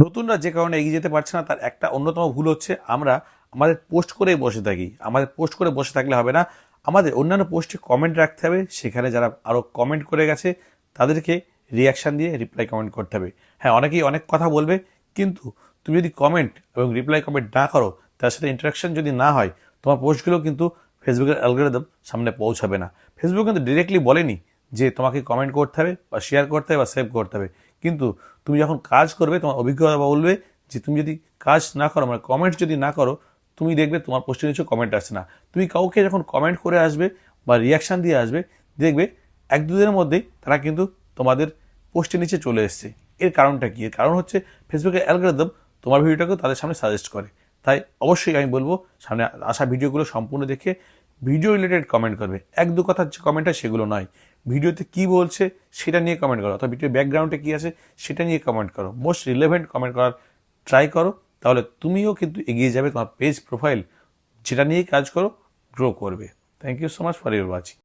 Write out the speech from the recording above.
নতুনরা যে কারণে এগিয়ে যেতে পারছে না তার একটা অন্যতম ভুল হচ্ছে আমরা আমাদের পোস্ট করেই বসে থাকি। আমাদের পোস্ট করে বসে থাকলে হবে না, আমাদের অন্যান্য পোস্টে কমেন্ট রাখতে হবে। সেখানে যারা আরও কমেন্ট করে গেছে তাদেরকে রিয়াকশান দিয়ে রিপ্লাই কমেন্ট করতে হবে। হ্যাঁ, অনেকেই অনেক কথা বলবে, কিন্তু তুমি যদি কমেন্ট এবং রিপ্লাই কমেন্ট না করো, তার সাথে ইন্টারাকশন যদি না হয়, তোমার পোস্টগুলো কিন্তু ফেসবুকের অ্যালগরিদম সামনে পৌঁছাবে না। ফেসবুক কিন্তু ডিরেক্টলি বলেনি যে তোমাকে কমেন্ট করতে হবে বা শেয়ার করতে হবে বা সেভ করতে হবে, কিন্তু তুমি যখন কাজ করবে তোমার অভিজ্ঞতা বলবে যে তুমি যদি কাজ না করো, মানে কমেন্ট যদি না করো, তুমি দেখবে তোমার পোস্টের নিচে কমেন্ট আসছে না। তুমি কাউকে যখন কমেন্ট করে আসবে বা রিয়াকশান দিয়ে আসবে, দেখবে এক দুদিনের মধ্যেই তারা কিন্তু তোমাদের পোস্টের নিচে চলে এসছে। এর কারণটা কি? এর কারণ হচ্ছে ফেসবুকের অ্যালগরিদম তোমার ভিডিওটাকে তাদের সামনে সাজেস্ট করে। তাই অবশ্যই আমি বলবো সামনে আসা ভিডিওগুলো সম্পূর্ণ দেখে ভিডিও রিলেটেড কমেন্ট করবে। এক দু কথার যে কমেন্ট হয় সেগুলো নয়, ভিডিওতে কি বলছে সেটা নিয়ে কমেন্ট করো, অথবা ভিডিওর ব্যাকগ্রাউন্ডে কী আছে সেটা নিয়ে কমেন্ট করো। মোস্ট রিলেভেন্ট কমেন্ট করার ট্রাই করো, তাহলে তুমিও কিন্তু এগিয়ে যাবে। তোমার পেজ প্রোফাইল যেটা নিয়েই কাজ করো গ্রো করবে। Thank you so much for your watching.